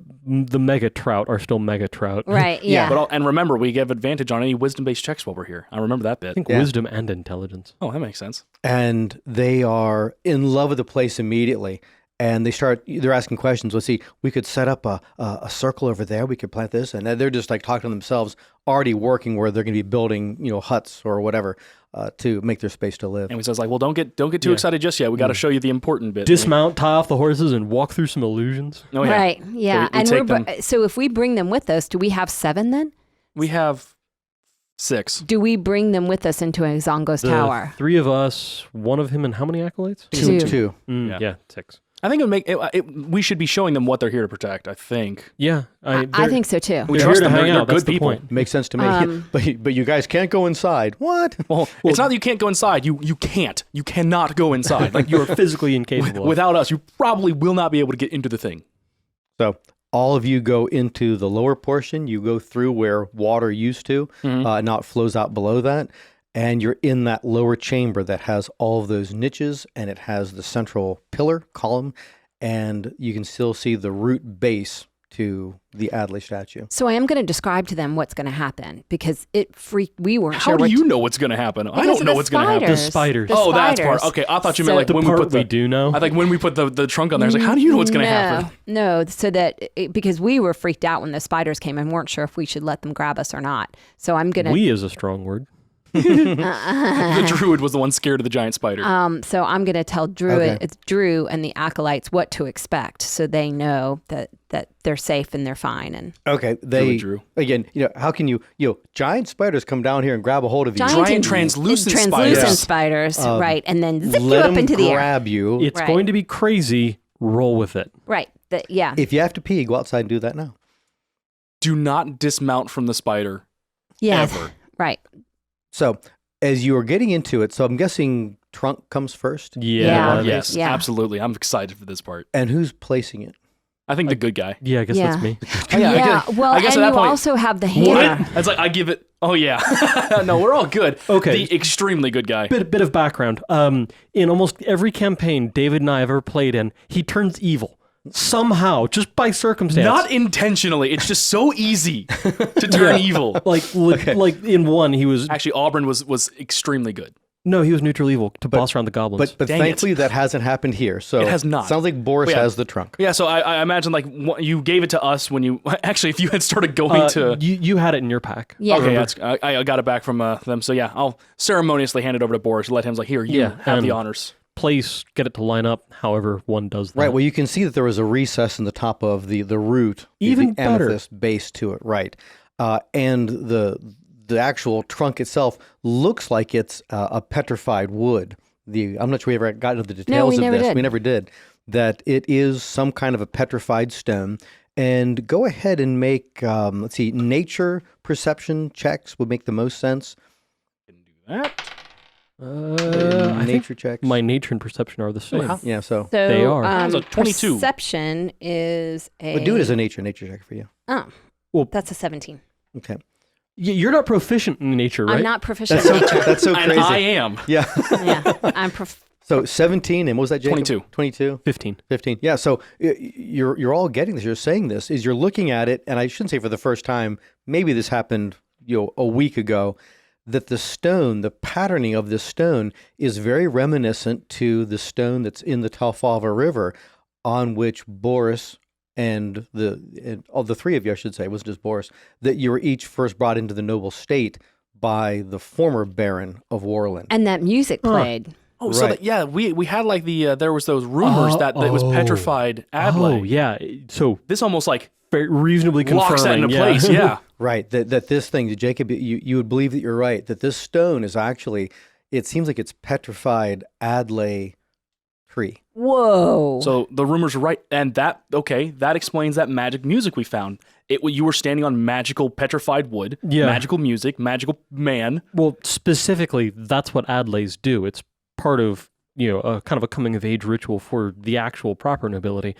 the mega trout are still mega trout. Right. Yeah. And remember, we give advantage on any wisdom-based checks while we're here. I remember that bit. I think Yeah. wisdom and intelligence. Oh, that makes sense. and they are in love with the place immediately. And they're asking questions. Let's see, we could set up a circle over there. We could plant this. And they're just talking to themselves, already working where they're going to be building, huts or whatever to make their space to live. And he says well, don't get too excited just yet. We got to show you the important bit. Dismount, tie off the horses, and walk through some illusions. Oh, yeah. Right. Yeah. we take them. So if we bring them with us, do we have 7 then? We have 6. Do we bring them with us into Zongo's The tower? 3 of us, one of him, and how many acolytes? Two. Yeah, 6. I think we should be showing them what they're here to protect. I think. Yeah, I think so too. We they're trust here to them. hang They're out. That's good the people. point. Makes sense to me. But you guys can't go inside. What? Well, it's not that you can't go inside. You can't. You cannot go inside. You are physically incapable. Without us, you probably will not be able to get into the thing. So all of you go into the lower portion. You go through where water used to. Now it flows out below that. And you're in that lower chamber that has all of those niches, and it has the central pillar column, and you can still see the root base to the Adley statue. So I am going to describe to them what's going to happen because we weren't How sure. do you know what's going to happen? I Because don't of know the what's going to happen. The spiders. The Oh, that's part. spiders. Okay, I thought you So- meant the when we part put we do know. I think when we put the trunk on there, I was like, how do you know what's going to happen? No, so because we were freaked out when the spiders came and weren't sure if we should let them grab us or not. So I'm going to. We is a strong word. The druid was the one scared of the giant spider. So I'm going to tell it's Drew and the acolytes what to expect, so they know that they're safe and they're fine. And Okay, Drew. again, how can you giant spiders come down here and grab a hold of you? Giant translucent spiders, right? And then zip you Let up them into the air. grab you. It's Right. going to be crazy. Roll with it. Right. Yeah. If you have to pee, go outside and do that now. Do not dismount from the spider. Yeah. Ever. Right. So, as you are getting into it, so I'm guessing trunk comes first, Yeah. Yes, Yeah. absolutely. I'm excited for this part. and who's placing it? I think the good guy. Yeah, I guess Yeah. that's me. Well, I guess and at that you point- also have the hammer. It's like I give it. Oh yeah. No, we're all good. Okay. The extremely good guy. Bit of background. In almost every campaign David and I have ever played in, he turns evil somehow, just by circumstance. Not intentionally. It's just so easy to turn evil. like in one, he was Actually, Auburn was extremely good. no, he was neutral evil to boss around the goblins. But Dang thankfully that hasn't happened here. So It has not. Sounds like Boris Yeah. has the trunk. Yeah, so I imagine like you gave it to us when you actually if you had started going to. you had it in your pack. Yeah. Okay, I got it back from them. So yeah, I'll ceremoniously hand it over to Boris. Let him like here, you Yeah, have the and- honors. Place, get it to line up. However, one does that. Right. Well, you can see that there was a recess in the top of the root, Even the better. amethyst base to it. Right. And the actual trunk itself looks like it's a petrified wood. I'm not sure we ever got into the details we of never this. did. We never did. That it is some kind of a petrified stone. And go ahead and make nature perception checks would make the most sense. Can do that. I think Nature checks. my nature and perception are the same. how- Yeah. So, So They are. That was a 22. Perception is a. but do it as a nature check for you. Oh, Well- that's a 17. Okay. You're not proficient in nature, right? I'm not proficient That's in so, nature. that's so And crazy. I am. Yeah. Yeah, I'm So 17, and what was that, Jacob? 22. 22. 15. 15. Yeah, so you're all getting this. You're saying this is you're looking at it, and I shouldn't say for the first time. Maybe this happened, a week ago. That the stone, the patterning of this stone, is very reminiscent to the stone that's in the Talfalva River, on which Boris and all the three of you, I should say, it wasn't just Boris, that you were each first brought into the noble state by the former Baron of Warland. and that music played. Oh, so Right. we had like there was those rumors that it was petrified Adelaide. Oh, yeah. So This almost like very reasonably confirming. locks that into yeah. place. Yeah. Right, that this thing, Jacob, you would believe that you're right, that this stone is actually, it seems like it's petrified Adlai tree. Whoa. So the rumors are right, and that explains that magic music we found. You were standing on magical petrified wood, Yeah. magical music, magical man. Well, specifically, that's what Adlays do. It's part of, a kind of a coming of age ritual for the actual proper nobility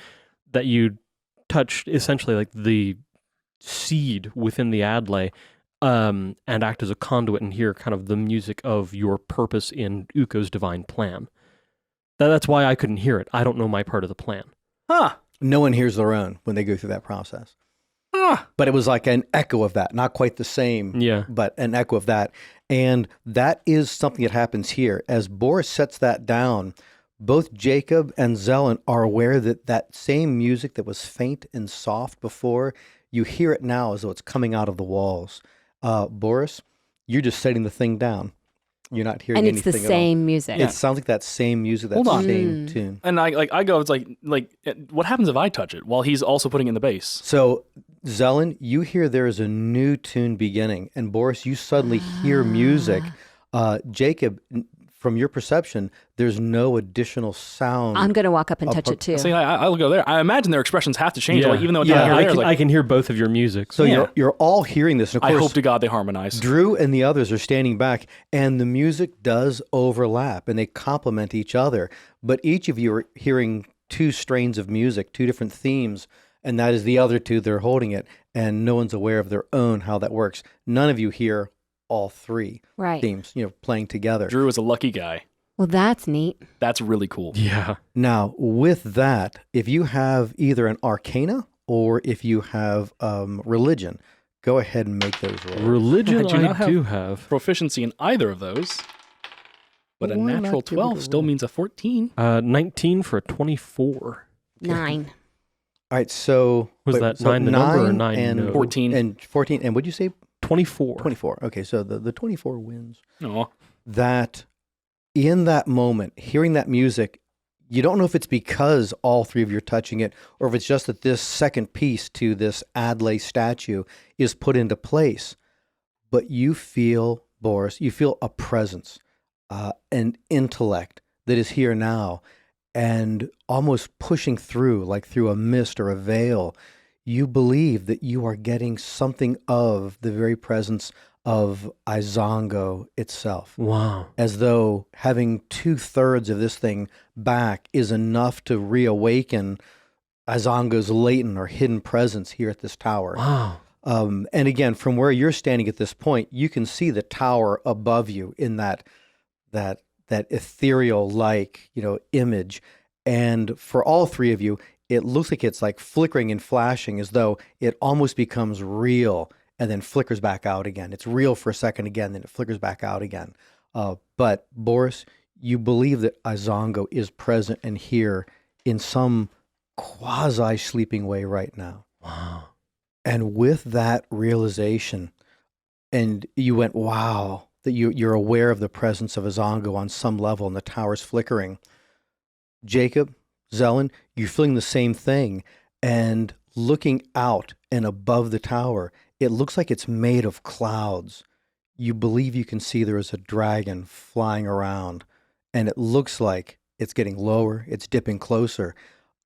that you touch essentially like the seed within the Adlay and act as a conduit and hear kind of the music of your purpose in Uko's divine plan. That's why I couldn't hear it. I don't know my part of the plan. Huh. No one hears their own when they go through that process. Huh. But it was like an echo of that, not quite the same, Yeah. but an echo of that. And that is something that happens here. As Boris sets that down, both Jacob and Zelen are aware that that same music that was faint and soft before, you hear it now as though it's coming out of the walls. Boris, you're just setting the thing down. You're not hearing and it's anything the at all. same music. It sounds like that same music, that Hold on. same tune. And I go, it's like what happens if I touch it while he's also putting in the bass? So, Zelen, you hear there is a new tune beginning, and Boris, you suddenly hear music. Jacob, from your perception, there's no additional sound. I'm going to walk up and touch it too. See, I'll go there. I imagine their expressions have to change, Yeah. like, even though it's Yeah, not here. I can hear both of your music. so Yeah. you're all hearing this. And of I course, hope to God they harmonize. Drew and the others are standing back, and the music does overlap, and they complement each other. But each of you are hearing two strains of music, two different themes, and that is the other two. They're holding it, and no one's aware of their own how that works. None of you hear all three Right. themes, playing together. Drew is a lucky guy. Well, that's neat. That's really cool. Yeah. Now, with that, if you have either an arcana or if you have religion, go ahead and make those rolls. Religion I do not have- do have. Proficiency in either of those. But a Why not natural give it a 12 still roll? means a 14. 19 for a 24. 9. All right, so Was that 9 the number or 9 and no? 14. and 14, and what'd you say? 24. 24. Okay, so the 24 wins. Oh, That in that moment, hearing that music, you don't know if it's because all three of you are touching it or if it's just that this second piece to this Adlai statue is put into place. But you feel, Boris, you feel a presence, an intellect that is here now and almost pushing through, like through a mist or a veil. You believe that you are getting something of the very presence of Izango itself. Wow. As though having 2/3 of this thing back is enough to reawaken Izango's latent or hidden presence here at this tower. Wow. And again, from where you're standing at this point, you can see the tower above you in that ethereal like, image. And for all three of you, it looks like it's like flickering and flashing as though it almost becomes real and then flickers back out again. It's real for a second again, then it flickers back out again. But Boris, you believe that Izango is present and here in some quasi-sleeping way right now. Wow. And with that realization, and you went, wow, that you're aware of the presence of Izango on some level and the tower's flickering. Jacob, Zelen, you're feeling the same thing. And looking out and above the tower, it looks like it's made of clouds. You believe you can see there is a dragon flying around, and it looks like it's getting lower, it's dipping closer,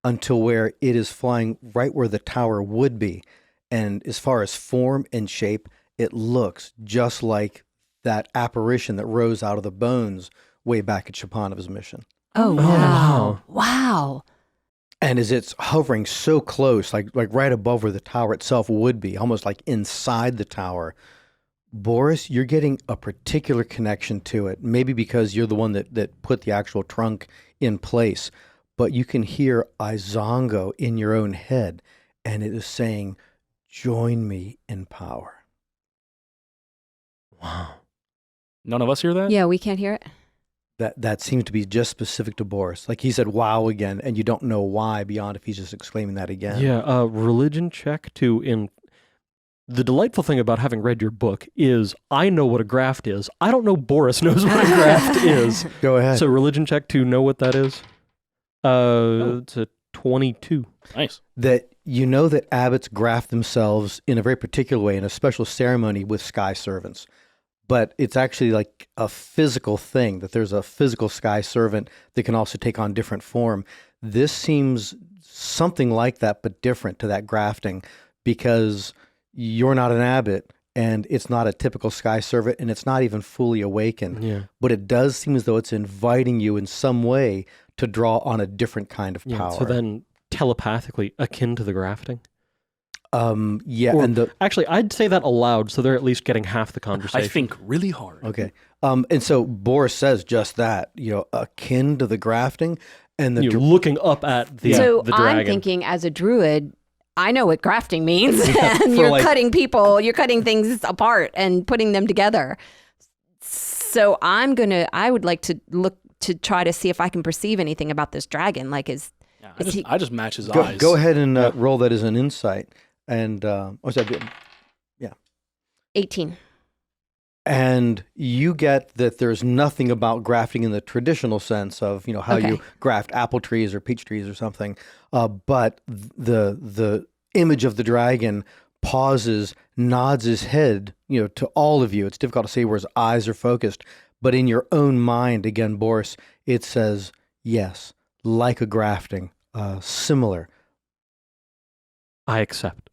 until where it is flying right where the tower would be. And as far as form and shape, it looks just like that apparition that rose out of the bones way back at Shapanov's mission. Oh, wow. Wow. And as it's hovering so close, like right above where the tower itself would be, almost like inside the tower, Boris, you're getting a particular connection to it, maybe because you're the one that put the actual trunk in place, but you can hear Izango in your own head, and it is saying, join me in power. Wow. none of us hear that? Yeah, we can't hear it. That seems to be just specific to Boris. Like he said, wow again, and you don't know why beyond if he's just exclaiming that again. Yeah, religion check to the delightful thing about having read your book is I know what a graft is. I don't know Boris knows what a graft is. Go ahead. So religion check to know what that is. It's a 22. Nice. That you know that abbots graft themselves in a very particular way in a special ceremony with sky servants. But it's actually like a physical thing, that there's a physical sky servant that can also take on different form. This seems something like that, but different to that grafting, because you're not an abbot and it's not a typical sky servant and it's not even fully awakened. Yeah. But it does seem as though it's inviting you in some way to draw on a different kind of power. So then telepathically akin to the grafting. Yeah, Or- and Actually, I'd say that aloud, so they're at least getting half the conversation. I think really hard. okay. And so Boris says just that, akin to the grafting, and the You're looking up at the So the dragon. I'm thinking, as a druid, I know what grafting means, and for you're like- cutting things apart and putting them together. So I would like to look to try to see if I can perceive anything about this dragon. Like, Yeah, I, Is just, he- I just match his eyes. go ahead and roll that as an insight, and 18. And you get that there's nothing about grafting in the traditional sense of how you Okay. graft apple trees or peach trees or something, but the image of the dragon pauses, nods his head to all of you. It's difficult to say where his eyes are focused, but in your own mind, again, Boris, it says yes, like a grafting, similar. I accept.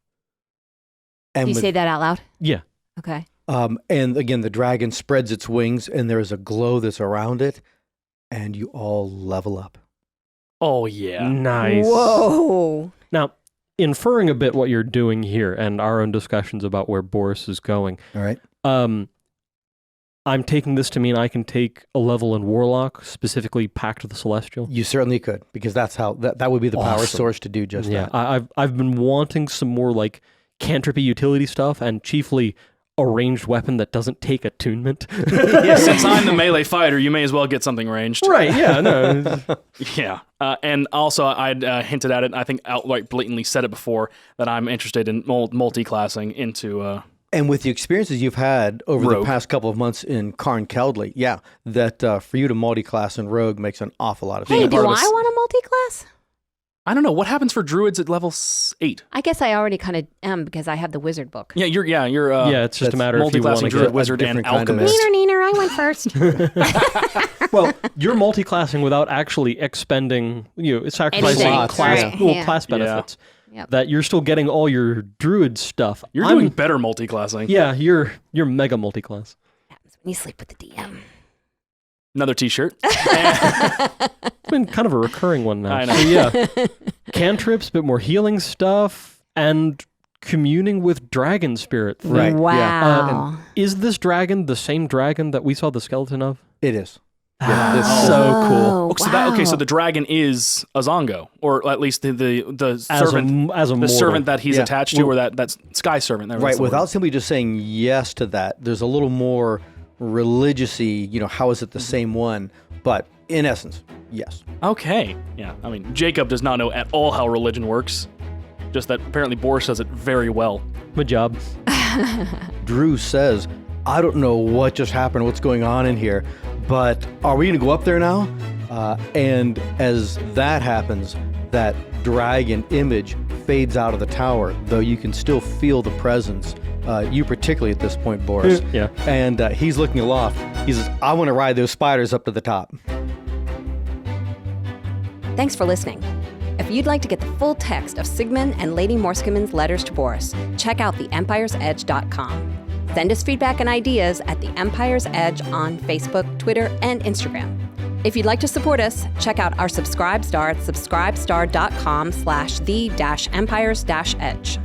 And Do you with- say that out loud? Yeah. Okay. And again, the dragon spreads its wings, and there is a glow that's around it, and you all level up. Oh, yeah. Nice. Whoa. Now, inferring a bit what you're doing here and our own discussions about where Boris is going, All right. I'm taking this to mean I can take a level in Warlock, specifically Pact of the Celestial. You certainly could, because that's how that would be the power Awesome. source to do just Yeah, that. I've been wanting some more like cantripy utility stuff, and chiefly a ranged weapon that doesn't take attunement. Since I'm the melee fighter, you may as well get something ranged. Right, yeah, no. Yeah. And also, I'd hinted at it, I think outright blatantly said it before, that I'm interested in multi-classing into... And with the experiences you've had over the Rogue. past couple of months in Karn Keldley, yeah, that for you to multi-class in Rogue makes an awful lot of Hey, sense. do part I of us- want a multi-class? I don't know what happens for druids at level 8. I guess I already kind of am because I have the wizard book. Yeah, you're yeah, it's just a that's matter if you want multi-classing to druid, get. wizard, and different kind of- alchemist. Neener, I went first. Well, you're multi-classing without actually expending, sacrificing Anything, class, right, well, yeah. class benefits. Yep. That you're still getting all your druid stuff. You're I'm- doing better multi-classing. Yeah, you're mega multi-class. Happens when you sleep with the DM. Another t-shirt. It's been kind of a recurring one now. I know. So, yeah, cantrips, bit more healing stuff, and communing with dragon spirit. thing. Right. Wow. Is this dragon the same dragon that we saw the skeleton of? It is. That's this- so cool. Oh, Okay, so wow. the dragon is a Zongo, or at least the As servant, a the mortal. servant that he's Yeah. attached to, Well- or that sky servant. There, that's Right, the word. without simply just saying yes to that, there's a little more religious-y, how is it the same one? But in essence, yes. Okay, yeah. I mean, Jacob does not know at all how religion works. Just that apparently Boris does it very well. Good job. Drew says, I don't know what just happened, what's going on in here, but are we going to go up there now? And as that happens, that dragon image fades out of the tower, though you can still feel the presence. You particularly at this point, Boris. Yeah. And he's looking aloft. He says, I want to ride those spiders up to the top. Thanks for listening. If you'd like to get the full text of Sigmund and Lady Morskimen's letters to Boris, check out theempiresedge.com. Send us feedback and ideas at The Empire's Edge on Facebook, Twitter, and Instagram. If you'd like to support us, check out our Subscribe Star at subscribestar.com/the-empires-edge.